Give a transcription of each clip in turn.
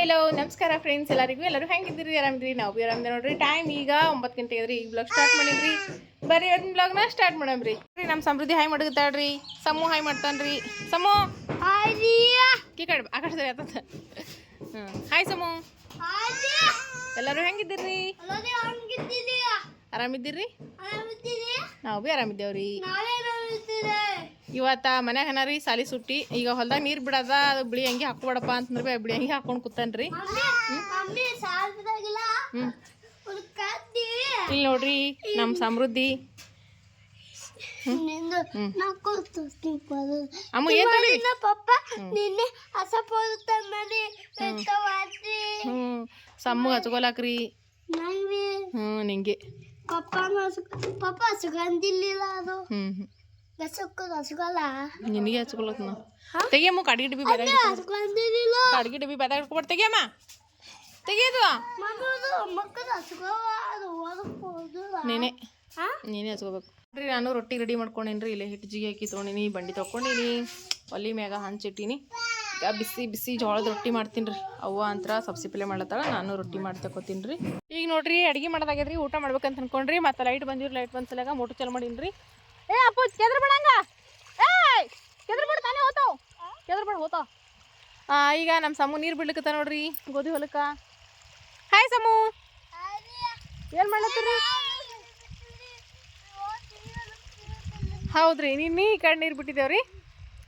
Hello ನಮಸ್ಕಾರ friends, ಎಲ್ಲರೂ ಹೆಂಗಿದ್ದೀರಿ? ಆರಾಮಿದ್ರಿ? ನಾವು ಬಿ ಆರಾಮಿದ್ರಿ ನೋಡ್ರಿ. ಟೈಮ್ ಈಗ 9 ಗಂಟೆ ಅದ್ರಿ. ಈಗ ಬ್ಲಾಗ್ ಸ್ಟಾರ್ಟ್ ಮಾಡಿದ್ರಿ. ಬರ್ರಿ ಒಂದು ಬ್ಲಾಗ್ನ ಸ್ಟಾರ್ಟ್ ಮಾಡಮ್ರಿ. ನಮ್ಮ ಸಮೃದ್ಧಿ ಹಾಯ್ ಮಾಡಗತ್ತಾಳ್ರಿ. ಸಮೂ ಹಾಯ್ ಮಾಡ್ತಾನ್ರಿ. ಸಮೂ ಕಿ ಕಡೆ ಆಕಾಶದ ಆತದ. ಹಾಯ್ ಸಮೂ. ಎಲ್ಲರೂ ಹೆಂಗಿದ್ದೀರಿ? ಆರಾಮಿದ್ದೀರಿ? ನಾವು ಬಿ ಆರಾಮಿದ್ದೇವ್ರಿ. ಇವತ್ತ ಮನ್ಯಾಗ ಹನಾರಿ ಸಾಲಿ ಸುಟ್ಟಿ. ಈಗ ಹೊಲ್ದಾಗ ನೀರು ಬಿಡದ, ಅದು ಬಿಳಿ ಅಂಗಿ ಹಾಕ್ಬೇಡಪ್ಪ ಅಂತಂದ್ರೆ ಬಿಳಿ ಅಂಗಿ ಹಾಕೊಂಡು ಕೂತಾನ್ರಿ. ಇಲ್ಲಿ ನೋಡ್ರಿ ನಮ್ಮ ಸಮೃದ್ಧಿ. ಅಮ್ಮ ಸಮ್ಮು ಹಚ್ಕೊಲಾಕ್ರಿ. ನಿಂಗೆ ನಿನಗೆ ಹಚ್ಕೊಳಕ್ ನಾವು ತೆಗಿಯಮ್ಮ. ಕಡ್ಗಿ ಡಬ್ಬಿ ಕಡ್ಗಿ ಡಬ್ಬಿ ಬೆದಾಡ್ಕೊಬಾರ್ದು. ತೆಗಿಯಮ್ಮ, ತೆಗಿಯೋದು ನೀನೇ ಹಚ್ಕೋಬೇಕು ರೀ. ನಾನು ರೊಟ್ಟಿ ರೆಡಿ ಮಾಡ್ಕೊಂಡೇನ್ರಿ. ಇಲ್ಲೇ ಹಿಟ್ಟು ಜಿಗಿ ಹಾಕಿ ತೊಗೊಂಡಿನಿ, ಬಂಡಿ ತೊಗೊಂಡಿನಿ, ಒಲಿ ಮ್ಯಾಗ ಹಂಚಿಟ್ಟಿನಿ. ಈಗ ಬಿಸಿ ಬಿಸಿ ಜೋಳದ ರೊಟ್ಟಿ ಮಾಡ್ತೀನಿ ರೀ. ಅವ್ವ ಅಂತರ ಸಬ್ಸಿ ಪಲ್ಯ ಮಾಡ್ಲತ್ತಾಳ, ನಾನು ರೊಟ್ಟಿ ಮಾಡಿ ತಗೋತೀನಿ ರೀ. ಈಗ ನೋಡ್ರಿ ಅಡುಗೆ ಮಾಡೋದಾಗ್ಯದ್ರಿ. ಊಟ ಮಾಡ್ಬೇಕಂತ ಅನ್ಕೊಂಡ್ರಿ. ಮತ್ತೆ ಲೈಟ್ ಬಂದಿರಿ. ಲೈಟ್ ಬಂದ ಸಲಗ ಮೋಟರ್ ಚಾಲು ಮಾಡೀನಿ. ಏ ಅಪ್ಪು ಕೆದ್ರ ಬೇಡಂಗ, ಕೆದ್ರ ಬೇಡ, ತಾನೇ ಹೋತಾವ್, ಕೆದ್ರ ಬೇಡ ಹೋತಾವ. ಈಗ ನಮ್ಮ ಸಮೂ ನೀರು ಬಿಡ್ಲಿಕ್ಕತ್ತ ನೋಡ್ರಿ ಗೋಧಿ ಹೊಲಕ್ಕ. ಹಾಯ್ ಸಮೂ, ಏನು ಮಾಡ್ಲತ್ತೀರಿ? ಹೌದ್ರಿ, ನೀನು ಈ ಕಡೆ ನೀರು ಬಿಟ್ಟಿದ್ದೇವ್ರಿ.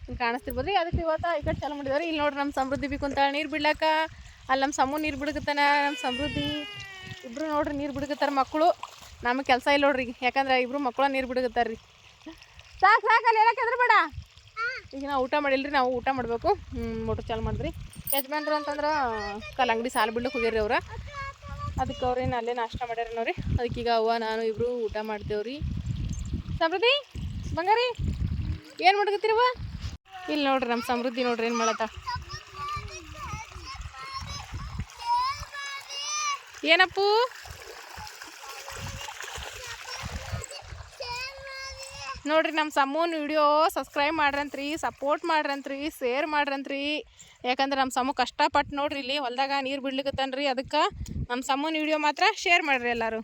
ಹಿಂಗೆ ಕಾಣಿಸ್ತಿರ್ಬೋದ್ರಿ. ಅದಕ್ಕೆ ಇವತ್ತು ಈ ಕಡೆ ಚಾಲು ಮಾಡಿದೇವ್ರಿ. ಇಲ್ಲಿ ನೋಡ್ರಿ ನಮ್ಮ ಸಮೃದ್ಧಿ ಬಿಕ್ಕುಂತಾಳ ನೀರು ಬಿಡ್ಲಾಕ. ಅಲ್ಲಿ ನಮ್ಮ ಸಮೂ ನೀರು ಬಿಡಕತ್ತಾನ. ನಮ್ಮ ಸಮೃದ್ಧಿ ಇಬ್ರು ನೋಡ್ರಿ ನೀರು ಬಿಡಕತ್ತಾರ. ಮಕ್ಕಳು ನಮಗೆ ಕೆಲಸ ಇಲ್ಲ ನೋಡ್ರಿ, ಯಾಕಂದ್ರೆ ಇಬ್ರು ಮಕ್ಕಳು ನೀರು ಬಿಡಕತ್ತಾರ್ರಿ. ಸಾಕು ಅಲ್ಲಿ ಎಲ್ಲ ಕೆದ್ರ ಬೇಡ. ಈಗ ನಾವು ಊಟ ಮಾಡಿಲ್ರಿ, ನಾವು ಊಟ ಮಾಡಬೇಕು. ಮೋಟ್ರ್ ಚಾಲು ಮಾಡಿದ್ರಿ. ಯಜಮಾನ್ರು ಅಂತಂದ್ರೆ ಕಲ್ಲಂಗಡಿ ಸಾಲು ಬಿಡ್ಲಿಕ್ಕೆ ಹೋಗ್ಯಾರ್ರಿ ಅವ್ರ. ಅದಕ್ಕೆ ಅವ್ರೇನು ಅಲ್ಲೇ ನಾಷ್ಟ ಮಾಡ್ಯಾರ ನೋಡ್ರಿ. ಅದಕ್ಕೆ ಈಗ ಅವ್ವ ನಾನು ಇಬ್ರು ಊಟ ಮಾಡ್ತೇವ್ರಿ. ಸಮೃದ್ಧಿ ಬಂಗಾರಿ ಏನು ಮಾಡ್ಕತ್ತೀರವ? ಇಲ್ಲಿ ನೋಡ್ರಿ ನಮ್ಮ ಸಮೃದ್ಧಿ ನೋಡ್ರಿ ಏನು ಮಾಡತ್ತ. ಏನಪ್ಪು? ನೋಡ್ರಿ ನಮ್ಮ ಸಮೂನ್ ವಿಡಿಯೋ ಸಬ್ಸ್ಕ್ರೈಬ್ ಮಾಡ್ರಂತ್ರಿ, ಸಪೋರ್ಟ್ ಮಾಡ್ರಂತ್ರಿ, ಶೇರ್ ಮಾಡ್ರಂತ್ರಿ. ಯಾಕಂದ್ರೆ ನಮ್ಮ ಸಮೂ ಕಷ್ಟಪಟ್ಟು ನೋಡ್ರಿ ಇಲ್ಲಿ ಹೊಲ್ದಾಗ ನೀರು ಬಿಡ್ಲಿಕ್ಕತ್ತಾನ್ರಿ. ಅದಕ್ಕೆ ನಮ್ಮ ಸಮೂನ್ ವಿಡಿಯೋ ಮಾತ್ರ ಶೇರ್ ಮಾಡ್ರಿ ಎಲ್ಲರೂ,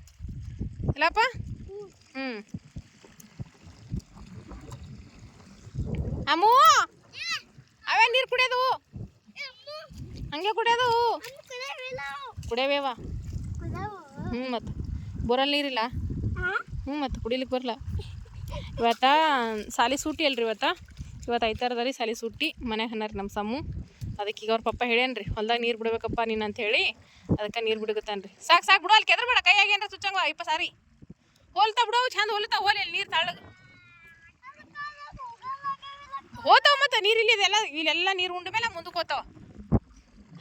ಇಲ್ಲಪ್ಪ. ಅಮ್ಮೂ ಅವೇ ನೀರು ಕುಡಿಯೋದು, ಹಂಗೆ ಕುಡಿಯೋದು, ಕುಡಿಯವೇವ. ಮತ್ತು ಬೋರಲ್ಲಿ ನೀರಿಲ್ಲ. ಮತ್ತು ಕುಡಿಲಿಕ್ಕೆ ಬರಲ್ಲ. ಇವತ್ತ ಸಾಲಿ ಸೂಟಿ ಅಲ್ರಿ. ಇವತ್ತು ಐತಾರದ್ರಿ ಸಾಲಿ ಸೂಟಿ. ಮನ್ಯಾಗ ಹನ್ನಾರಿ ನಮ್ಮ ಸಮೂ. ಅದಕ್ಕೆ ಈಗ ಅವ್ರ ಪಪ್ಪ ಹೇಳ್ಯಾನ್ರಿ ಹೊಲ್ದಾಗ ನೀರು ಬಿಡ್ಬೇಕಪ್ಪ ನೀನು ಅಂತ ಹೇಳಿ. ಅದಕ್ಕೆ ನೀರು ಬಿಡಕತ್ತಾನ್ರಿ. ಸಾಕು ಬಿಡು, ಅಲ್ಲಿ ಕೆದ್ರ ಬೇಡ. ಕೈಯಾಗಿ ಏನ್ರ ಸುಚ್ಚಂಗ ಇಪ್ಪ ಸಾರಿ ಹೋಲ್ತಾ ಬಿಡೋ, ಚಂದ ಹೋಲ್ತಾ ಹೋಲಿ. ಅಲ್ಲಿ ನೀರು ತಳ್ಳಗ ಹೋತಾವ. ಮತ್ತು ನೀರು ಇಲ್ಲೆಲ್ಲ ನೀರು ಉಂಡ ಮೇಲೆ ಮುಂದಕ್ಕೆ ಹೋತಾವ.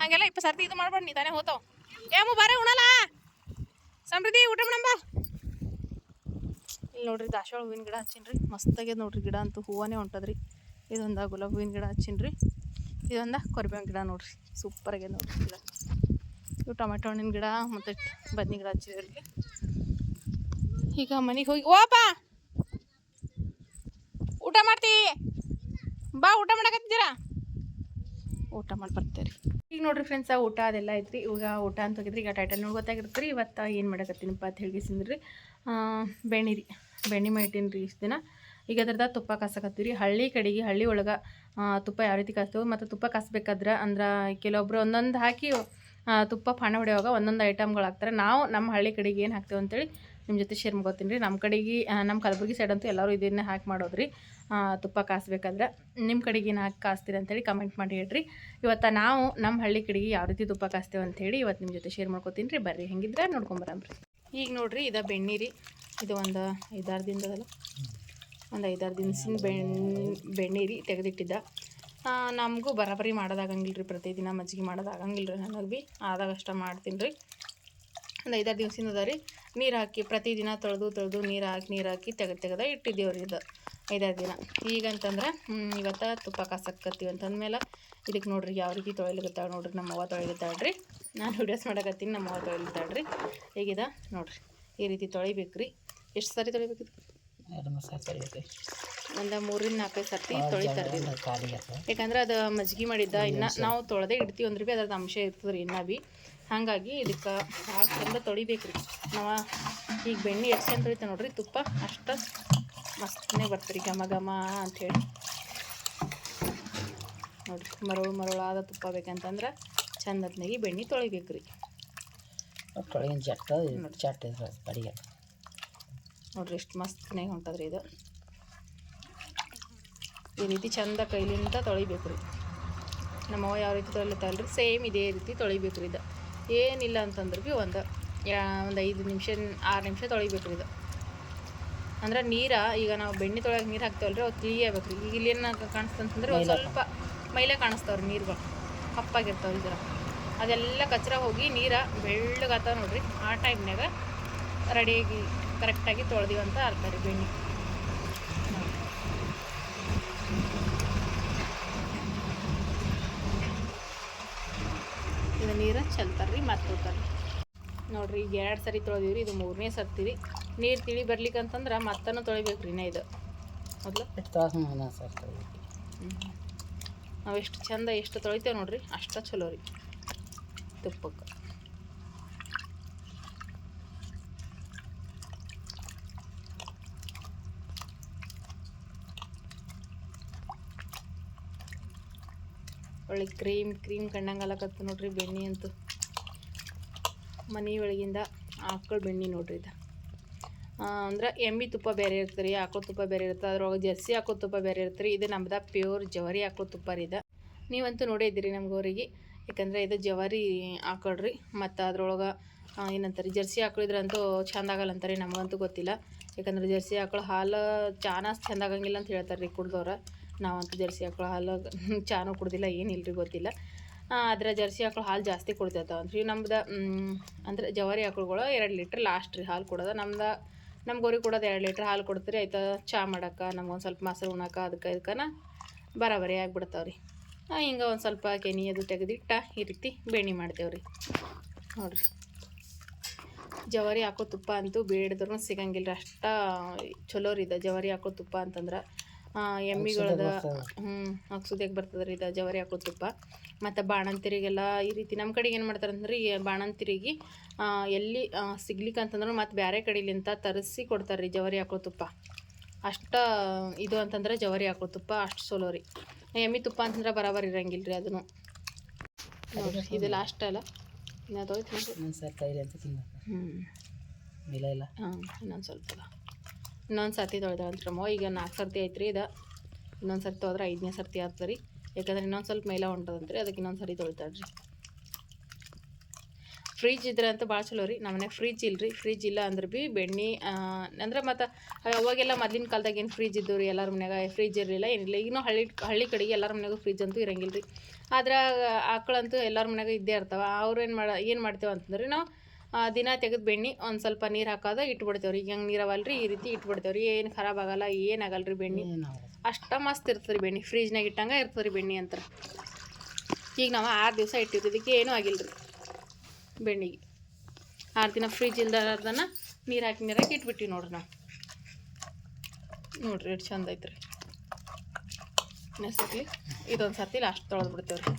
ಹಾಗೆಲ್ಲ ಇಪ್ಪ ಸರ್ತಿ ಇದು ಮಾಡ್ಬೇಡ, ನೀ ತಾನೇ ಹೋತಾವ. ಏಮು ಬಾರೆ ಉಣಲ್ಲ. ಸಮೃದ್ಧಿ ಊಟ ಮಾಡಂಬ. ಇಲ್ಲಿ ನೋಡ್ರಿ ದಾಸವಾಳ ಹೂವಿನ ಗಿಡ ಹಚ್ಚೀನ್ರಿ. ಮಸ್ತಾಗ್ಯದ ನೋಡ್ರಿ ಗಿಡ ಅಂತೂ. ಹೂವನೇ ಹೊಂಟದ್ರಿ. ಇದೊಂದು ಗುಲಾಬಿ ಹೂವಿನ ಗಿಡ ಹಚ್ಚೀನ್ರಿ. ಇದೊಂದು ಕೊರಿಬೇವಿನ ಗಿಡ ನೋಡ್ರಿ, ಸೂಪರ್ ಆಗ್ಯದ ನೋಡ್ರಿ ಗಿಡ. ಇವು ಟೊಮೆಟೊ ಹಣ್ಣಿನ ಗಿಡ ಮತ್ತು ಬದ್ನಿ ಗಿಡ ಹಚ್ಚಿದ್ರಿ. ಈಗ ಮನೆಗೆ ಹೋಗಿ ಓಪ ಊಟ ಮಾಡ್ತೀವಿ ಬಾ. ಊಟ ಮಾಡಕತ್ತಿದ್ದೀರಾ? ಊಟ ಮಾಡಿ ಬರ್ತೇರಿ. ಈಗ ನೋಡ್ರಿ ಫ್ರೆಂಡ್ಸ, ಊಟ ಅದೆಲ್ಲ ಐತ್ರಿ. ಇವಾಗ ಊಟ ಅಂತ ಹೋಗಿದ್ರಿ. ಈಗ ಟೈಟಲ್ ನೋಡಿ ಗೊತ್ತಾಗಿರ್ತೀರಿ. ಇವತ್ತು ಏನು ಮಾಡಕತ್ತೀನಪ್ಪ ಅಂತ ಹೇಳಿಸಿದ್ರಿ. ಬೆಣ್ಣೆ ಮಾಡಿಟ್ಟೀನಿ ರೀ ಇಷ್ಟು ದಿನ. ಈಗ ಅದ್ರದ್ದು ತುಪ್ಪ ಕಾಸಕತ್ತೀವಿ. ಹಳ್ಳಿ ಕಡೆಗೆ, ಹಳ್ಳಿ ಒಳಗೆ ತುಪ್ಪ ಯಾವ ರೀತಿ ಕಾಸ್ತೇವೆ ಮತ್ತು ತುಪ್ಪ ಕಾಸ್ಬೇಕಾದ್ರೆ ಅಂದ್ರೆ ಕೆಲವೊಬ್ರು ಒಂದೊಂದು ಹಾಕಿ ತುಪ್ಪ ಪಾನ ಹೊಡೆಯುವಾಗ ಒಂದೊಂದು ಐಟಮ್ಗಳು ಹಾಕ್ತಾರೆ. ನಾವು ನಮ್ಮ ಹಳ್ಳಿ ಕಡೆಗೆ ಏನು ಹಾಕ್ತೇವೆ ಅಂತೇಳಿ ನಿಮ್ಮ ಜೊತೆ ಶೇರ್ ಮಾಡ್ಕೊತೀನಿ ರೀ. ನಮ್ಮ ಕಡೆಗೆ, ನಮ್ಮ ಕಲಬುರ್ಗಿ ಸೈಡ್ ಅಂತೂ ಎಲ್ಲರೂ ಇದನ್ನೇ ಹಾಕಿ ಮಾಡೋದ್ರಿ. ತುಪ್ಪ ಕಾಸ್ಬೇಕಾದ್ರೆ ನಿಮ್ಮ ಕಡೆಗೆ ಏನು ಹಾಕಿ ಕಾಸ್ತೀರಿ ಅಂತೇಳಿ ಕಮೆಂಟ್ ಮಾಡಿ ಹೇಳ್ರಿ. ಇವತ್ತು ನಾವು ನಮ್ಮ ಹಳ್ಳಿ ಕಡೆಗೆ ಯಾವ ರೀತಿ ತುಪ್ಪ ಕಾಸ್ತೇವೆ ಅಂಥೇಳಿ ಇವತ್ತು ನಿಮ್ಮ ಜೊತೆ ಶೇರ್ ಮಾಡ್ಕೊತೀನಿ ರೀ. ಬರ್ರಿ ಹೆಂಗಿದ್ರೆ ನೋಡ್ಕೊಂಬರಂಬ್ರಿ. ಈಗ ನೋಡಿರಿ ಇದು ಬೆಣ್ಣೆ ರೀ. ಇದು ಒಂದು 5-6 ದಿನದಲ್ಲ, ಒಂದು 5-6 ದಿನಸಿನ ಬೆಣ್ಣೆ ರೀ ತೆಗೆದಿಟ್ಟಿದ್ದ. ನಮಗೂ ಬರಾಬರಿ ಮಾಡೋದಾಗಂಗಿಲ್ಲ ರೀ. ಪ್ರತಿದಿನ ಮಜ್ಜಿಗೆ ಮಾಡೋದಾಗಂಗಿಲ್ಲ ರೀ. ನನಗೆ ಭೀ ಆದಾಗಷ್ಟ ಮಾಡ್ತೀನಿ ರೀ. ಒಂದು 5-6 ದಿವಸದಿಂದ ರೀ ನೀರು ಹಾಕಿ ಪ್ರತಿದಿನ ತೊಳೆದು ನೀರು ಹಾಕಿ ತೆಗೆದ ಇಟ್ಟಿದ್ದೇವೆ ರೀ. ಇದು 5-6 ದಿನ. ಈಗಂತಂದ್ರೆ ಇವತ್ತು ತುಪ್ಪ ಕಾಸಕತ್ತೀವಿ ಅಂತಂದ್ಮೇಲೆ ಇದಕ್ಕೆ ನೋಡ್ರಿ ಯಾವ ರೀತಿ ತೊಳಿಲಿಕತ್ತಾಳೆ ನೋಡ್ರಿ. ನಮ್ಮ ಅವ್ವ ತೊಳಿಲಿತ್ತಾಳ್ರಿ. ನಾನು ವಿಡಿಯೋಸ್ ಮಾಡಕತ್ತೀನಿ, ನಮ್ಮ ಅವ್ವ ತೊಳಿಲಿತ್ತಾಳ್ರಿ. ಈಗಿದ ನೋಡ್ರಿ ಈ ರೀತಿ ತೊಳಿಬೇಕು ರೀ. ಎಷ್ಟು ಸಾರಿ ತೊಳಿಬೇಕಿತ್ತು? ಒಂದು 3-4 ಸರ್ತಿ ತೊಳಿತಾರೆ ರೀ. ಯಾಕಂದ್ರೆ ಅದು ಮಜ್ಜಿಗೆ ಮಾಡಿದ್ದ ಇನ್ನು ನಾವು ತೊಳೆದೇ ಇಡ್ತೀವಿ ಅಂದ್ರೆ ಭೀ ಅದ್ರದ್ದು ಅಂಶ ಇರ್ತದೆ ರೀ ಇನ್ನೂ ಭೀ. ಹಾಗಾಗಿ ಇದಕ್ಕೆ ಭಾಳ ಚಂದ ತೊಳಿಬೇಕು ರೀ ನಾವು. ಈಗ ಬೆಣ್ಣೆ ಎಷ್ಟು ಚಂದ ತೊಳಿತೇವೆ ನೋಡ್ರಿ, ತುಪ್ಪ ಅಷ್ಟು ಮಸ್ತನೇ ಬರ್ತೀರಿ ಘಮ ಘಮ ಅಂಥೇಳಿ ನೋಡಿರಿ. ಮರಳಾದ ತುಪ್ಪ ಬೇಕಂತಂದ್ರೆ ಚಂದತ್ನಾಗಿ ಬೆಣ್ಣೆ ತೊಳಿಬೇಕು ರೀ. ನೋಡ್ರಿ ಎಷ್ಟು ಮಸ್ತನಾಗಿ ಹೊಂಟದ್ರಿ ಇದು. ಈ ರೀತಿ ಚಂದ ಕೈಲಿಂದ ತೊಳಿಬೇಕು ರೀ. ನಮ್ಮವ್ವ ಯಾವ ರೀತಿ ತೊಳಿತಾವಲ್ರಿ ಸೇಮ್ ಇದೇ ರೀತಿ ತೊಳಿಬೇಕು ರೀ. ಇದು ಏನಿಲ್ಲ ಅಂತಂದ್ರೆ ಭೀ ಒಂದು 5 ನಿಮಿಷ 6 ನಿಮಿಷ ತೊಳಿಬೇಕು ರೀ ಇದು. ಅಂದ್ರೆ ಈಗ ನಾವು ಬೆಣ್ಣೆ ತೊಳೆಯೋಕೆ ನೀರು ಹಾಕ್ತೇವಲ್ರಿ ಅವು ತಿಳಿ ಆಗ್ಬೇಕು ರೀ. ಈಗ ಇಲ್ಲೇನು ಕಾಣಿಸ್ತಂತಂದ್ರೆ ಒಂದು ಸ್ವಲ್ಪ ಮೈಲೆ ಕಾಣಿಸ್ತಾವ್ರಿ, ನೀರುಗಳು ಕಪ್ಪಾಗಿರ್ತಾವ್ರಿ ಜರ. ಅದೆಲ್ಲ ಕಚ್ರ ಹೋಗಿ ನೀರು ಬೆಳ್ಳಗಾತಾವ ನೋಡ್ರಿ. ಆ ಟೈಮ್ನಾಗ ರೆಡಿಯಾಗಿ ಕರೆಕ್ಟಾಗಿ ತೊಳೆದೀವಿ ಅಂತ ಅರ್ಥ ರೀ ಬೆಣ್ಣೆ. ಇದು ನೀರು ಚೆಲ್ತಾರೆ ರೀ ಮತ್ತೆ ಹೋಗ್ತಾರೆ ನೋಡ್ರಿ. ಈಗ 2 ಸರಿ ತೊಳೆದೀವಿ ರೀ, ಇದು 3ನೇ ಸರ್ತಿ ರೀ. ನೀರು ತಿಳಿ ಬರ್ಲಿಕ್ಕಂತಂದ್ರೆ ಮತ್ತೂ ತೊಳಿಬೇಕು ರೀ. ಇದು ಮೊದಲು ನಾವು ಎಷ್ಟು ಚಂದ ಎಷ್ಟು ತೊಳಿತೇವೆ ನೋಡ್ರಿ ಅಷ್ಟು ಚಲೋ ರೀ ತುಪ್ಪಕ್ಕೆ. ಒಳ್ಳೆ ಕ್ರೀಮ್ ಕಂಡಂಗಲಕತ್ತು ನೋಡ್ರಿ ಬೆಣ್ಣೆ ಅಂತೂ. ಮನೆ ಒಳಗಿಂದ ಆಕಳ ಬೆಣ್ಣೆ ನೋಡ್ರಿ ಇದು. ಅಂದ್ರೆ ಎಮ್ಮೆ ತುಪ್ಪ ಬೇರೆ ಇರ್ತದೆ ರೀ, ಆಕಳ ತುಪ್ಪ ಬೇರೆ ಇರ್ತದೆ, ಅದ್ರೊಳಗೆ ಜರ್ಸಿ ಆಕಳ ತುಪ್ಪ ಬೇರೆ ಇರ್ತದೆ ರೀ. ಇದು ನಮ್ದು ಪ್ಯೂರ್ ಜವಾರಿ ಆಕಳ ತುಪ್ಪ ರೀ ಇದು. ನೀವಂತೂ ನೋಡಿದ್ದೀರಿ ನಮ್ಮ ಗೋರಿಗೆ, ಯಾಕಂದರೆ ಇದು ಜವಾರಿ ಆಕಳ್ರಿ. ಮತ್ತು ಅದ್ರೊಳಗೆ ಏನಂತಾರೆ ಜರ್ಸಿ ಆಕಳಿದ್ರಂತೂ ಚಂದ ಆಗಲ್ಲ ಅಂತಾರೆ, ನಮಗಂತೂ ಗೊತ್ತಿಲ್ಲ. ಯಾಕಂದ್ರೆ ಜರ್ಸಿ ಆಕಳ ಹಾಲು ಚಾನ ಚಂದ ಆಗಂಗಿಲ್ಲ ಅಂತ ಹೇಳ್ತಾರೆ ರೀ ಕುಡ್ದವ್ರು. ನಾವಂತೂ ಜರ್ಸಿ ಆಕಳ ಹಾಲು ಚಾನೂ ಕುಡ್ದಿಲ್ಲ, ಏನಿಲ್ಲ ರೀ ಗೊತ್ತಿಲ್ಲ. ಆದರೆ ಜರ್ಸಿ ಆಕಳು ಹಾಲು ಜಾಸ್ತಿ ಕೊಡ್ತೈತವಂತ್ರಿ. ನಮ್ದು ಅಂದರೆ ಜವಾರಿ ಆಕಳುಗಳು 2 ಲೀಟ್ರ್ ಲಾಸ್ಟ್ ರೀ ಹಾಲು ಕೊಡೋದು. ನಮ್ಮ ಗೋರಿಗೆ ಕೊಡೋದು 2 ಲೀಟ್ರ್ ಹಾಲು ಕೊಡ್ತೀರಿ. ಆಯ್ತಾ ಚಹಾ ಮಾಡೋಕೆ ನಮ್ಗೊಂದು ಸ್ವಲ್ಪ ಮೊಸರು ಉಣ್ಣಕ್ಕೆ ಅದಕ್ಕೆ ಬರಾಬರಿ ಆಗಿಬಿಡ್ತಾವ್ರಿ. ಹಿಂಗೆ ಒಂದು ಸ್ವಲ್ಪ ಕೆನೆ ಅದು ತೆಗೆದಿಟ್ಟ ಈ ರೀತಿ ಬೆಣ್ಣೆ ಮಾಡ್ತೇವೆ ರೀ ನೋಡಿರಿ. ಜವಾರಿ ಹಾಕೋ ತುಪ್ಪ ಅಂತೂ ಬೇಡಿದ್ರೂ ಸಿಗಂಗಿಲ್ಲ ರೀ, ಅಷ್ಟು ಚಲೋ ರೀ ಇದು ಜವಾರಿ ಹಾಕೋ ತುಪ್ಪ ಅಂತಂದ್ರೆ. ಎಮ್ಮಿಗಳದ ಅಕ್ಸುದಿಯಾಗಿ ಬರ್ತದೆ ರೀ ಇದು ಜವಾರಿ ಹಾಕೋ ತುಪ್ಪ. ಮತ್ತು ಬಾಣಂತಿರಿಗೆಲ್ಲ ಈ ರೀತಿ ನಮ್ಮ ಕಡೆಗೆ ಏನು ಮಾಡ್ತಾರೆ ಅಂದ್ರೆ ಈ ಬಾಣಂತಿರಿಗೆ ಎಲ್ಲಿ ಸಿಗ್ಲಿಕ್ಕೆ ಅಂತಂದ್ರೆ ಮತ್ತು ಬೇರೆ ಕಡೆಲಿಂತ ತರಿಸಿ ಕೊಡ್ತಾರೆ ರೀ ಜವಾರಿ ಹಾಕೋ ತುಪ್ಪ. ಅಷ್ಟು ಇದು ಅಂತಂದ್ರೆ ಜವಾರಿ ಹಾಕೋ ತುಪ್ಪ ಅಷ್ಟು ಚಲೋ ರೀ. ಎಮ್ಮೆ ತುಪ್ಪ ಅಂತಂದ್ರೆ ಬರಾಬರ್ ಇರಂಗಿಲ್ಲ ರೀ ಅದನ್ನು ನೋಡಿರಿ. ಇದು ಲಾಸ್ಟ್ ಅಲ್ಲ, ಇನ್ನೂ ತೊಯ್ತು ಇನ್ನೊಂದು ಸ್ವಲ್ಪ ಇನ್ನೊಂದು ಸರ್ತಿ ತೊಳೆದ್ರಂತ್ರಮ್ಮ. ಈಗ 4 ಸರ್ತಿ ಐತ್ರಿ ಇದು. ಇನ್ನೊಂದು ಸರ್ತಿ ತೊಳೆದ್ರೆ 5ನೇ ಸರ್ತಿ ಆಗ್ತದೆ ರೀ. ಯಾಕಂದ್ರೆ ಇನ್ನೊಂದು ಸ್ವಲ್ಪ ಮೈಲ ಹೊಂಟದಂತ್ರಿ, ಅದಕ್ಕೆ ಇನ್ನೊಂದು ಸರಿ ತೊಳಿತಾಡ್ರಿ. ಫ್ರಿಜ್ ಇದ್ರೆ ಅಂತೂ ಭಾಳ ಚಲೋ ರೀ. ನಮ್ಮ ಮನೆಗೆ ಫ್ರಿಜ್ ಇಲ್ಲ ರೀ. ಫ್ರಿಜ್ ಇಲ್ಲ ಅಂದ್ರೆ ಭೀ ಬೆಣ್ಣೆ ಅಂದ್ರೆ ಮತ್ತು ಅವಾಗೆಲ್ಲ ಮೊದಲಿನ ಕಾಲದಾಗ ಏನು ಫ್ರಿಜ್ ಇದ್ದು ರೀ, ಎಲ್ಲರ ಮನ್ಯಾಗ ಫ್ರಿಜ್ ಇರಲಿಲ್ಲ ಏನಿಲ್ಲ. ಈಗಿನೂ ಹಳ್ಳಿ ಕಡೆಗೆ ಎಲ್ಲರ ಮನೆಯಾಗೂ ಫ್ರಿಜ್ ಅಂತೂ ಇರಂಗಿಲ್ಲ ರೀ. ಆದ್ರೆ ಆಕಳಂತೂ ಎಲ್ಲರ ಮನ್ಯಾಗ ಇದ್ದೇ ಇರ್ತಾವೆ. ಅವ್ರು ಏನು ಮಾಡ್ತೇವೆ ಅಂತಂದ್ರೆ ನಾವು ದಿನ ತೆಗೆದು ಬೆಣ್ಣೆ ಒಂದು ಸ್ವಲ್ಪ ನೀರು ಹಾಕೋದು ಇಟ್ಬಿಡ್ತೇವೆ ರೀ. ಈಗ ಹೆಂಗೆ ನೀರವಲ್ಲ ರೀ ಈ ರೀತಿ ಇಟ್ಬಿಡ್ತೇವೆ ರೀ. ಏನು ಖರಾಬ್ ಆಗಲ್ಲ, ಏನಾಗಲ್ಲ ರೀ ಬೆಣ್ಣೆ. ಅಷ್ಟು ಮಸ್ತ್ ಇರ್ತದೆ ರೀ ಬೆಣ್ಣೆ. ಫ್ರಿಜ್ನಾಗ ಇಟ್ಟಂಗೆ ಇರ್ತದೆ ರೀ ಬೆಣ್ಣೆ ಅಂತ. ಈಗ ನಾವು 6 ದಿವಸ ಇಟ್ಟಿರ್ತೀವಿ, ಇದಕ್ಕೆ ಏನೂ ಆಗಿಲ್ಲ ರೀ ಬೆಣ್ಣಿಗೆ. 6 ದಿನ ಫ್ರಿಜ್ ಇಲ್ದಾರ್ದನ್ನ ನೀರಾಕಿ ಇಟ್ಬಿಟ್ಟಿವಿ ನೋಡ್ರಿ ನಾವು. ನೋಡ್ರಿ ಎಷ್ಟು ಚಂದ ಐತ್ರಿ. ನೆಕ್ಸ್ಟ್ಲಿ ಇದೊಂದು ಸರ್ತಿ ಲಾಸ್ಟ್ ತೊಳೆದು ಬಿಡ್ತೇವೆ ರೀ.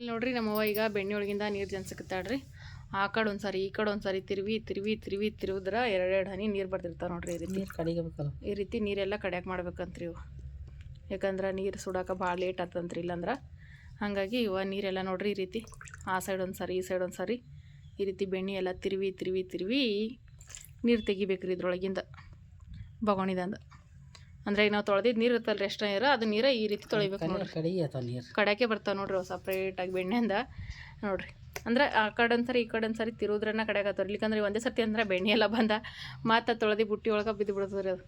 ಇಲ್ಲಿ ನೋಡ್ರಿ ನಮ್ಮವ್ವ ಈಗ ಬೆಣ್ಣೆ ಒಳಗಿಂದ ನೀರು ಜನ್ಸಕತ್ತಾಳ್ರಿ. ಆ ಕಡೆ ಒಂದು ಸಾರಿ ಈ ಕಡೆ ಒಂದು ಸಾರಿ ತಿರುವಿದ್ರೆ 2 ಹನಿ ನೀರು ಬರ್ತಿರ್ತಾವೆ ನೋಡ್ರಿ. ಈ ರೀತಿ ನೀರು ಕಡಿಗಬೇಕಲ್ಲ, ಈ ರೀತಿ ನೀರೆಲ್ಲ ಕಡಿಯಾಕೆ ಮಾಡ್ಬೇಕಂತ್ರಿ ಇವು. ಯಾಕಂದ್ರೆ ನೀರು ಸುಡೋಕೆ ಭಾಳ ಲೇಟ್ ಆಗ್ತಂತ್ರಿ ಇಲ್ಲಾಂದ್ರೆ. ಹಾಗಾಗಿ ಇವ ನೀರೆಲ್ಲ ನೋಡ್ರಿ ಈ ರೀತಿ ಆ ಸೈಡ್ ಒಂದು ಸಾರಿ ಈ ಸೈಡ್ ಒಂದು ಸಾರಿ ಈ ರೀತಿ ಬೆಣ್ಣೆ ಎಲ್ಲ ತಿರುವಿ ನೀರು ತೆಗಿಬೇಕ್ರಿ ಇದ್ರೊಳಗಿಂದ ಬಗೋಣಿದಂದು. ಅಂದರೆ ಈಗ ನಾವು ತೊಳೆದಿದ್ದು ನೀರು ಇರ್ತಲ್ಲ ರೀ ಎಷ್ಟು ನೀರು, ಅದು ನೀರು ಈ ರೀತಿ ತೊಳಿಬೇಕು ನೋಡ್ರಿ. ಕಡೆಗೆ ಬರ್ತಾವೆ ನೋಡ್ರಿ ಅವು ಸಪ್ರೇಟಾಗಿ ಬೆಣ್ಣೆಯಿಂದ ನೋಡ್ರಿ. ಅಂದ್ರೆ ಆ ಕಡೆ ಒಂದು ಸಾರಿ ಈ ಕಡೆ ಒಂದು ಸಾರಿ ತಿರುವುದ್ರನ್ನ ಕಡೆಗೆ ಆಗ್ತಾವ್ರಿ. ಇಲ್ಲಿಕಂದ್ರೆ ಒಂದೇ ಸರ್ತಿ ಅಂದ್ರೆ ಬೆಣ್ಣೆ ಎಲ್ಲ ಬಂದ ಮತ್ತು ತೊಳೆದು ಬುಟ್ಟಿ ಒಳಗೆ ಬಿದ್ದು ಬಿಡ್ತದೆ ರೀ ಅದು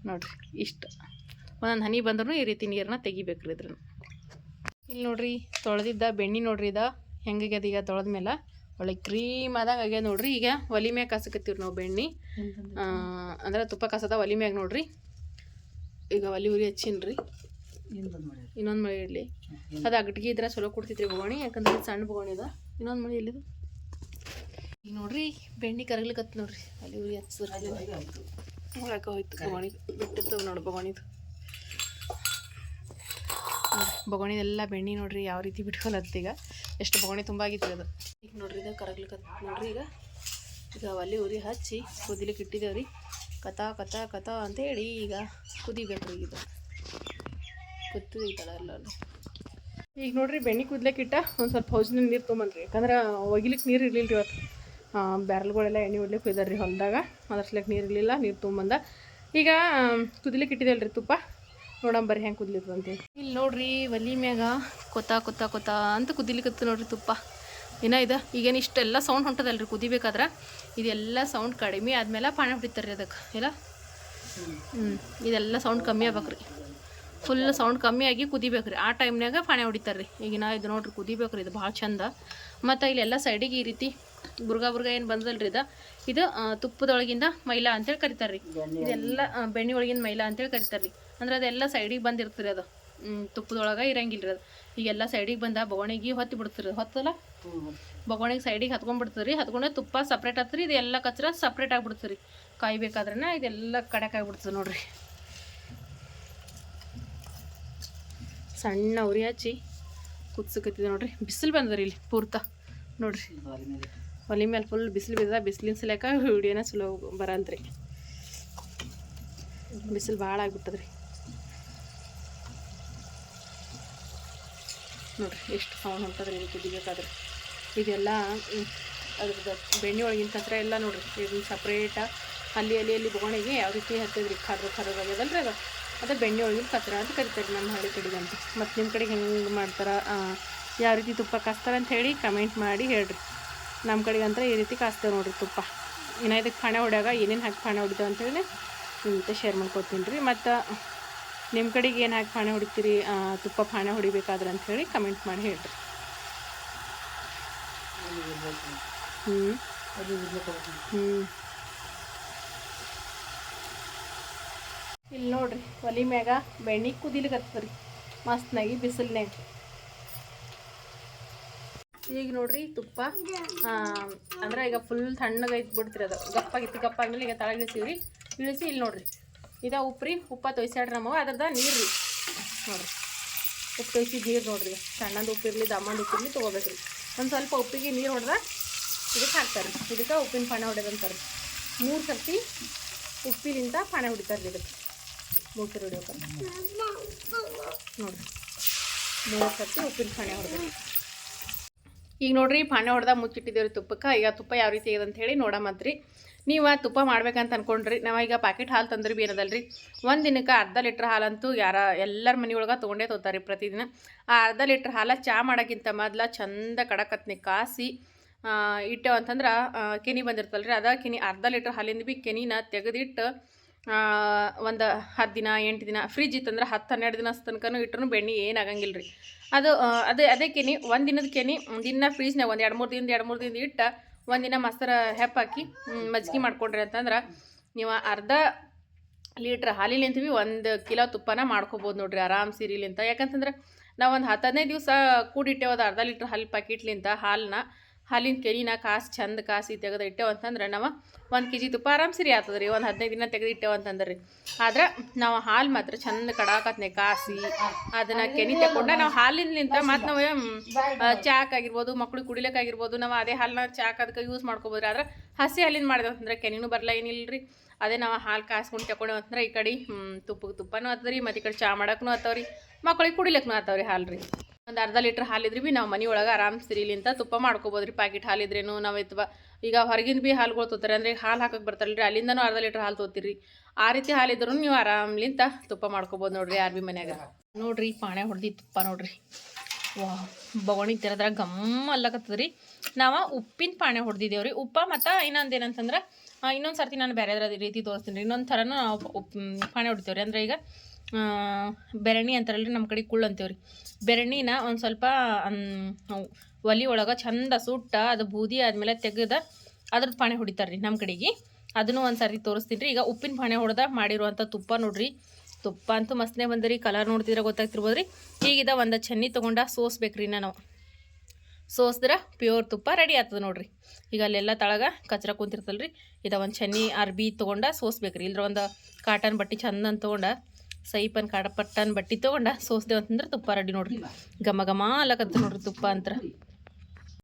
ನೋಡ್ರಿ. ಇಷ್ಟು ಒಂದೊಂದು ಹನಿ ಬಂದ್ರೂ ಈ ರೀತಿ ನೀರನ್ನ ತೆಗಿಬೇಕ್ರಿ ಇದ್ರನ್ನ. ಇಲ್ಲಿ ನೋಡ್ರಿ ತೊಳೆದಿದ್ದ ಬೆಣ್ಣೆ ನೋಡ್ರಿ ಇದು ಹೆಂಗಾಗ್ಯದ. ಈಗ ತೊಳೆದ ಮೇಲೆ ಒಳ್ಳೆ ಕ್ರೀಮ್ ಆದಂಗೆ ಆಗ್ಯದ ನೋಡ್ರಿ. ಈಗ ಒಲಿ ಮ್ಯಾಗ ಕಾಸಕತ್ತೀವಿ ನಾವು ಬೆಣ್ಣೆ, ಅಂದ್ರೆ ತುಪ್ಪ ಕಾಸದ ಒಲಿ ಮ್ಯಾಗ ನೋಡ್ರಿ. ಈಗ ಒಲಿ ಉರಿ ಹಚ್ಚಿನ್ರಿ. ಇನ್ನೊಂದು ಮಳೆ ಇಡಲಿ, ಅದು ಅಗಟ್ಗೆ ಇದ್ರೆ ಚಲೋ ಕೊಡ್ತಿದ್ರಿ ಬಗೋಣಿ. ಯಾಕಂದ್ರೆ ಸಣ್ಣ ಬಗೋಣಿ ಅದ. ಇನ್ನೊಂದು ಮಳೆ ಇಲ್ಲಿದು ಈಗ ನೋಡ್ರಿ ಬೆಣ್ಣೆ ಕರಗ್ಲಿಕತ್ತು ನೋಡ್ರಿ ಅಲ್ಲಿ ಉರಿ ಹಚ್ಚಿದ್ರೆ ಒಳಗೆ ಹೋಯ್ತು ಬೊಗಣಿ ಬಿಟ್ಟಿರ್ತವೆ ನೋಡಿ ಬೊಗಣಿದು ಬೊಗಣಿದೆಲ್ಲ ಬೆಣ್ಣೆ ನೋಡ್ರಿ ಯಾವ ರೀತಿ ಬಿಟ್ಕೊಳತ್ತೆ ಈಗ ಎಷ್ಟು ಬೊಗಣಿ ತುಂಬ ಆಗಿತ್ತು ಅದು ಈಗ ನೋಡ್ರಿ ಇದು ಕರಗ್ಲಿಕತ್ತು ನೋಡ್ರಿ ಈಗ ಒಲೆ ಉರಿ ಹಚ್ಚಿ ಕುದಿಲಿಕ್ಕೆ ಇಟ್ಟಿದ್ದೇವ್ರಿ ಕಥಾ ಕಥಾ ಕಥಾ ಅಂತೇಳಿ ಈಗ ಕುದಿಬೇಕ್ರಿ ಇದು ಕುದಿತಲ್ಲ ಎಲ್ಲ ಈಗ ನೋಡ್ರಿ ಬೆಣ್ಣೆ ಕುದ್ಲಿಕ್ಕೆ ಇಟ್ಟ ಒಂದು ಸ್ವಲ್ಪ ಹೌಸಿನ ನೀರು ತೊಗೊಂಬನ್ರಿ ಯಾಕಂದ್ರೆ ಒಗಿಲಿಕ್ಕೆ ನೀರು ಇರಲಿಲ್ಲ ರೀ ಇವತ್ತು ಬ್ಯಾರಲ್ಗಳೆಲ್ಲ ಎಣ್ಣೆ ಹೊಡ್ಲಿಕ್ಕೆ ಹೋಯ್ದಾರ್ರಿ ಹೊಲದಾಗ ಅದ್ರಸ್ಲಿಕ್ಕೆ ನೀರು ಇರಲಿಲ್ಲ ನೀರು ತೊಗೊಂಬಂದ ಈಗ ಕುದಿಲಿಕ್ಕೆ ಇಟ್ಟಿದ್ದೆಲ್ರಿ ತುಪ್ಪ ನೋಡಂಬರ್ರಿ ಹೆಂಗೆ ಕುದ್ಲಿತ್ತು ಅಂತೇಳಿ ಇಲ್ಲಿ ನೋಡ್ರಿ ಒಲಿ ಮ್ಯಾಗ ಕೊತ್ತಾ ಕೊತ್ತಾ ಕೊತ್ತಾ ಅಂತ ಕುದಿಲಿಕ್ಕತ್ತು ನೋಡ್ರಿ ತುಪ್ಪ ಏನೋ ಇದು ಈಗೇನು ಇಷ್ಟೆಲ್ಲ ಸೌಂಡ್ ಹೊಂಟದಲ್ರಿ ಕುದಿಬೇಕಾದ್ರೆ ಇದೆಲ್ಲ ಸೌಂಡ್ ಕಡಿಮೆ ಆದಮೇಲೆ ಪಾಣಿ ಹೊಡಿತಾರೆ ರೀ ಅದಕ್ಕೆ ಇಲ್ಲ ಇದೆಲ್ಲ ಸೌಂಡ್ ಕಮ್ಮಿ ಆಗ್ಬೇಕ್ರಿ ಫುಲ್ ಸೌಂಡ್ ಕಮ್ಮಿ ಆಗಿ ಕುದಿಬೇಕ್ರಿ ಆ ಟೈಮ್ನಾಗ ಪಾಣಿ ಹೊಡಿತಾರೆ ರೀ ಈಗಿನ ಇದು ನೋಡ್ರಿ ಕುದಿಬೇಕ್ರಿ ಇದು ಭಾಳ ಚಂದ ಮತ್ತು ಇಲ್ಲೆಲ್ಲ ಸೈಡಿಗೆ ಈ ರೀತಿ ಬುರ್ಗ ಏನು ಬಂದಲ್ರಿ ಇದು ತುಪ್ಪದೊಳಗಿಂದ ಮೈಲಾ ಅಂತೇಳಿ ಕರಿತಾರೆ ರೀ ಇದೆಲ್ಲ ಬೆಣ್ಣೆ ಒಳಗಿಂದ ಮೈಲಾ ಅಂತೇಳಿ ಕರಿತಾರೆ ರೀ ಅಂದ್ರೆ ಅದೆಲ್ಲ ಸೈಡಿಗೆ ಬಂದಿರ್ತೀರಿ ಅದು ತುಪ್ಪದೊಳಗೆ ಇರಂಗಿಲ್ಲ ರೀ ಅದು ಈಗೆಲ್ಲ ಸೈಡಿಗೆ ಬಂದ ಬೊಗಣಿಗೆ ಹೊತ್ತಿ ಬಿಡ್ತೀರಿ ಹೊತ್ತಲ್ಲ ಬೊಗಣಿಗೆ ಸೈಡಿಗೆ ಹತ್ಕೊಂಡ್ಬಿಡ್ತೀರಿ ರೀ ಹತ್ಕೊಂಡೆ ತುಪ್ಪ ಸಪ್ರೇಟ್ ಆಗ್ತರಿ ಇದೆಲ್ಲ ಕಚ್ರ ಸಪ್ರೇಟ್ ಆಗಿಬಿಡ್ತೀರಿ ಕಾಯ್ಬೇಕಾದ್ರೆ ಇದೆಲ್ಲ ಕಡೆಕ್ ಆಗಿಬಿಡ್ತದೆ ನೋಡ್ರಿ ಸಣ್ಣ ಉರಿ ಹಚ್ಚಿ ಕುದ್ಸಕತ್ತಿದೆ ನೋಡ್ರಿ ಬಿಸಿಲು ಬಂದದ್ರಿ ಇಲ್ಲಿ ಪೂರ್ತ ನೋಡ್ರಿ ಒಲೆ ಮೇಲೆ ಫುಲ್ ಬಿಸಿಲು ಬಿದ್ದದ ಬಿಸಿಲಿನ ಸಲಕ ವಿಡಿಯೋನ ಚಲೋ ಬರಂತ್ರಿ ಬಿಸಿಲು ಭಾಳ ಆಗಿಬಿಟ್ಟದ್ರಿ ನೋಡ್ರಿ ಎಷ್ಟು ಸೌಂಡ್ ಹೊಂಟದ್ರಿ ಇದು ಕುದಿಬೇಕಾದ್ರೆ ಇದೆಲ್ಲ ಅದ್ರದ್ದು ಬೆಣ್ಣೆ ಒಳಗಿನ ಕಚ್ರ ಎಲ್ಲ ನೋಡ್ರಿ ಇದು ಸಪ್ರೇಟ ಅಲ್ಲಿ ಬೊಗಣಿಗೆ ಯಾವ ರೀತಿ ಹತ್ತಿದ್ರಿ ಕರ್ರಗಾಗ್ಯದಲ್ರಿ ಅದು ಅದೇ ಬೆಣ್ಣೆ ಒಳಗಿನ ಕಚ್ರ ಅಂತ ಕರಿತಾರೆ ನಮ್ಮ ಹಳ್ಳಿ ಕಡೆಗೆ ಅಂತ ಮತ್ತು ನಿಮ್ಮ ಕಡೆಗೆ ಹೆಂಗೆ ಮಾಡ್ತಾರೆ ಯಾವ ರೀತಿ ತುಪ್ಪ ಕಾಸ್ತಾರೆ ಅಂತ ಹೇಳಿ ಕಮೆಂಟ್ ಮಾಡಿ ಹೇಳ್ರಿ ನಮ್ಮ ಕಡೆಗೆ ಅಂತ ಈ ರೀತಿ ಕಾಸ್ತೇವೆ ನೋಡ್ರಿ ತುಪ್ಪ ಇನ್ನು ಇದಕ್ಕೆ ಪಾಣೆ ಹೊಡ್ಯಾಗ ಏನೇನು ಹಾಕಿ ಪಾಣೆ ಹೊಡಿತೇವೆ ಅಂತೇಳಿ ನಿಮ್ಗೆ ಶೇರ್ ಮಾಡ್ಕೊತೀನಿ ರೀ ಮತ್ತು ನಿಮ್ಮ ಕಡೆಗೆ ಏನು ಹಾಕಿ ಪಾಣೆ ಹೊಡಿತೀರಿ ತುಪ್ಪ ಪಾಣೆ ಹೊಡಿಬೇಕಾದ್ರೆ ಅಂಥೇಳಿ ಕಮೆಂಟ್ ಮಾಡಿ ಹೇಳ್ರಿ ಇಲ್ಲಿ ನೋಡ್ರಿ ಒಲಿ ಮ್ಯಾಗ ಬೆಣ್ಣೆ ಕುದಿಲಿಕತ್ತದ್ರಿ ಮಸ್ತ್ನಾಗಿ ಬಿಸಿಲ್ನಾಗ ಈಗ ನೋಡ್ರಿ ತುಪ್ಪ ಅಂದ್ರೆ ಈಗ ಫುಲ್ ತಣ್ಣಗೆ ಐತ್ ಬಿಡ್ತೀರಿ ಅದು ಗಪ್ಪ ಆದ್ಮೇಲೆ ಈಗ ತಳಗೆ ಇಳಿಸಿವ್ರಿ ಇಳಿಸಿ ಇಲ್ಲಿ ನೋಡ್ರಿ ಇದ ಉಪ್ಪ ತೊಯ್ಸಾಡ್ರಿ ನಮ್ಮವ ಅದ್ರದ ನೀರು ರೀ ನೋಡ್ರಿ ಉಪ್ಪು ತೊಯ್ಸಿದ ನೀರು ನೋಡ್ರಿ ಸಣ್ಣದು ಉಪ್ಪಿರಲಿ ದಮ್ಮಂದು ಉಪ್ಪಿರಲಿ ತೊಗೋಬೇಕ್ರಿ ಒಂದು ಸ್ವಲ್ಪ ಉಪ್ಪಿಗೆ ನೀರು ಹೊಡೆದ ಇದಕ್ಕೆ ಹಾಕ್ತಾರೆ ಇದಕ್ಕೆ ಉಪ್ಪಿನ ಪಾಣೆ ಹೊಡೆದಂತಾರೆ 3 ಸರ್ತಿ ಉಪ್ಪಿನಿಂದ ಪಾಣೆ ಹೊಡಿತಾರೆ ಇದಕ್ಕೆ 3 ಸರಿ ಹೊಡಿಯೋಕೆ ನೋಡ್ರಿ 3 ಸರ್ತಿ ಉಪ್ಪಿನ ಪಾಣೆ ಹೊಡೆದ ಈಗ ನೋಡ್ರಿ ಪಾಣೆ ಹೊಡೆದ ಮುಚ್ಚಿಟ್ಟಿದ್ದೇವ್ರಿ ತುಪ್ಪಕ್ಕೆ ಈಗ ತುಪ್ಪ ಯಾವ ರೀತಿ ಇದೆ ಅಂತ ಹೇಳಿ ನೋಡಮತ್ರಿ ನೀವು ತುಪ್ಪ ಮಾಡ್ಬೇಕಂತ ಅನ್ಕೊಂಡ್ರಿ ನಾವೀಗ ಪ್ಯಾಕೆಟ್ ಹಾಲು ತಂದ್ರೆ ಭೀ ಏನದಲ್ರಿ ಒಂದು ದಿನಕ್ಕೆ ಅರ್ಧ ಲೀಟ್ರ್ ಹಾಲಂತೂ ಎಲ್ಲರ ಮನೆಯೊಳಗೆ ತೊಗೊಂಡೇ ತೊಗೋತಾರೆ ಪ್ರತಿದಿನ ಆ ಅರ್ಧ ಲೀಟ್ರ್ ಹಾಲು ಚಹಾ ಮಾಡೋಕ್ಕಿಂತ ಮೊದಲು ಚಂದ ಕಡಕತ್ನಿ ಕಾಸಿ ಇಟ್ಟೆವು ಅಂತಂದ್ರೆ ಕೆನಿ ಬಂದಿರ್ತಲ್ರಿ ಅದ ಕೆನಿ ಅರ್ಧ ಲೀಟ್ರ್ ಹಾಲಿಂದ ಭೀ ಕೆನಿನ ತೆಗೆದಿಟ್ಟು ಒಂದು 10 ದಿನ 8 ದಿನ ಫ್ರಿಜ್ ಇತ್ತಂದ್ರೆ 10-12 ದಿನ ತನಕನೂ ಇಟ್ರೂ ಬೆಣ್ಣೆ ಏನಾಗಂಗಿಲ್ಲ ರೀ ಅದು ಅದೇ ಕೆನಿ ಒಂದು ದಿನದ ಕೆನಿ ದಿನ ಫ್ರೀಜ್ನಾಗ ಒಂದು 2-3 ದಿನದ ಇಟ್ಟು ಒಂದಿನ ಮಸ್ತರ ಹೆಪ್ಪಾಕಿ ಮಜ್ಜಿಗೆ ಮಾಡ್ಕೊಡ್ರಿ ಅಂತಂದ್ರೆ ನೀವು ಅರ್ಧ ಲೀಟ್ರ್ ಹಾಲಿಲಿಂತೀವಿ 1 ಕಿಲೋ ತುಪ್ಪನ ಮಾಡ್ಕೊಬೋದು ನೋಡ್ರಿ ಆರಾಮ್ ಸೀರಿಲಿಂತ ಯಾಕಂತಂದ್ರೆ ನಾವು ಒಂದು 10-15 ದಿವಸ ಕೂಡಿಟ್ಟೆವದು ಅರ್ಧ ಲೀಟ್ರ್ ಹಾಲು ಪ್ಯಾಕೆಟ್ಲಿಂತ ಹಾಲಿನ ಕೆನಿನ ಚಂದ ಕಾಸಿ ತೆಗೆದು ಇಟ್ಟೆವು ಅಂತಂದ್ರೆ ನಾವು 1 kg ತುಪ್ಪ ಆರಾಮ್ ಸರಿ ಆಗ್ತದೆ ರೀ ಒಂದು 15 ದಿನ ತೆಗೆದು ಇಟ್ಟೆವು ಅಂತಂದ್ರೆ ರೀ ಆದ್ರೆ ನಾವು ಹಾಲು ಮಾತ್ರ ಚಂದ ಕಡಾಕತ್ನೆ ಕಾಸಿ ಅದನ್ನು ಕೆನಿ ತಗೊಂಡು ನಾವು ಹಾಲಿನಿಂತ ಮತ್ತು ನಾವು ಚಾಕಾಗಿರ್ಬೋದು ಮಕ್ಳಿಗೆ ಕುಡಿಲಿಕ್ಕಾಗಿರ್ಬೋದು ನಾವು ಅದೇ ಹಾಲನ್ನ ಚಾಕ್ ಅದಕ್ಕೆ ಯೂಸ್ ಮಾಡ್ಕೊಬೋದ್ರಿ ಆದ್ರೆ ಹಸಿ ಹಾಲಿನ ಮಾಡಿದೆವು ಅಂತಂದ್ರೆ ಕೆನಿನೂ ಬರಲ್ಲ ಏನಿಲ್ಲ ರೀ ಅದೇ ನಾವು ಹಾಲು ಕಾಸ್ಕೊಂಡು ತಗೊಂಡೇವು ಅಂತಂದ್ರೆ ಈ ಕಡೆ ತುಪ್ಪನೂ ಆಗ್ತದೆ ರೀ ಮತ್ತು ಈ ಕಡೆ ಚಹಾ ಮಾಡೋಕ್ಕೂ ಆಗ್ತಾವ್ರಿ ಮಕ್ಳಿಗೆ ಕುಡಿಲಿಕ್ಕೂ ಆಗ್ತಾವ್ರಿ ಹಾಲು ರೀ ಒಂದು ಅರ್ಧ ಲೀಟ್ರ್ ಹಾಲಿದ್ರೆ ಭೀ ನಾವು ಮನೆ ಒಳಗೆ ಆರಾಮ್ ಸಿರಿಲಿಂತ ತುಪ್ಪ ಮಾಡ್ಕೊಬೋದ್ರಿ ಪ್ಯಾಕೆಟ್ ಹಾಲಿದ್ರೇನು ನಾವು ಈಗ ಹೊರಗಿನ ಭೀ ಹಾಲುಗಳು ತೊಗೋತಾರೆ ಅಂದರೆ ಹಾಲು ಹಾಕಕ್ಕೆ ಬರ್ತಾರಲ್ರಿ ಅಲ್ಲಿಂದನೂ ಅರ್ಧ ಲೀಟ್ರ್ ಹಾಲು ತೊಗೋತೀರಿ ಆ ರೀತಿ ಹಾಲಿದ್ರೂ ನೀವು ಆರಾಮ್ಲಿಂತ ತುಪ್ಪ ಮಾಡ್ಕೊಬೋದು ನೋಡ್ರಿ ಯಾರು ಭೀ ಮನ್ಯಾಗ ನೋಡ್ರಿ ಪಾಣೆ ಹೊಡೆದಿ ತುಪ್ಪ ನೋಡ್ರಿ ಬೊಗಣಿ ತೆರೆದ್ರ ಗಮ್ಮ ಅಲ್ಲಕತ್ತದ್ರಿ ನಾವು ಉಪ್ಪಿನ ಪಾಣೆ ಹೊಡೆದಿದ್ದೇವ್ರಿ ಉಪ್ಪ ಮತ್ತು ಇನ್ನೊಂದು ಏನಂತಂದ್ರೆ ಇನ್ನೊಂದು ಸರ್ತಿ ನಾನು ಬೇರೆ ರೀತಿ ತೋರಿಸ್ತೀನಿ ರೀ ಇನ್ನೊಂದು ಥರನೂ ನಾವು ಪಾಣೆ ಹೊಡಿತೇವ್ರಿ ಅಂದ್ರೆ ಈಗ ಬೆರಣಿ ಅಂತಾರಲ್ರಿ ನಮ್ಮ ಕಡೆ ಕುಳ್ಳು ಅಂತೀವ್ರಿ ಬೆರಣಿನ ಒಂದು ಸ್ವಲ್ಪ ಒಲೆ ಒಳಗೆ ಚಂದ ಸುಟ್ಟ ಅದು ಬೂದಿ ಆದಮೇಲೆ ತೆಗೆದು ಅದ್ರದ್ದು ಪಾಣೆ ಹೊಡಿತಾರೆ ರೀ ನಮ್ಮ ಕಡೆಗೆ ಅದನ್ನು ಒಂದು ಸಾರಿ ತೋರಿಸ್ತೀನಿ ರೀ ಈಗ ಉಪ್ಪಿನ ಪಾಣೆ ಹೊಡೆದ ಮಾಡಿರುವಂಥ ತುಪ್ಪ ನೋಡ್ರಿ ತುಪ್ಪ ಅಂತೂ ಮಸ್ತ್ನೇ ಬಂದ್ರಿ ಕಲರ್ ನೋಡ್ತಿದ್ರೆ ಗೊತ್ತಾಗ್ತಿರ್ಬೋದು ರೀ ಈಗಿದ ಒಂದು ಚನ್ನಿ ತೊಗೊಂಡ ಸೋಸ್ಬೇಕ್ರಿ ನಾವು ಸೋಸಿದ್ರೆ ಪ್ಯೂರ್ ತುಪ್ಪ ರೆಡಿ ಆಗ್ತದೆ ನೋಡಿರಿ. ಈಗ ಅಲ್ಲೆಲ್ಲ ತಳಗ ಕಚ್ರ ಕುಂತಿರ್ತಲ್ರಿ, ಇದು ಒಂದು ಚನ್ನಿ ಅರ್ಬಿ ತೊಗೊಂಡು ಸೋಸ್ಬೇಕ್ರಿ. ಇಲ್ಲರ ಒಂದು ಕಾಟನ್ ಬಟ್ಟೆ ಚಂದನ್ ತೊಗೊಂಡು ಸೈಪನ್ ಪಟ್ಟನ್ ಬಟ್ಟೆ ತೊಗೊಂಡು ಸೋಸ್ದೇವು ಅಂತಂದ್ರೆ ತುಪ್ಪ ರೆಡಿ ನೋಡ್ರಿ. ಘಮ ಘಮ ಅಲ್ಲಕತ್ತ ನೋಡ್ರಿ ತುಪ್ಪ ಅಂತ.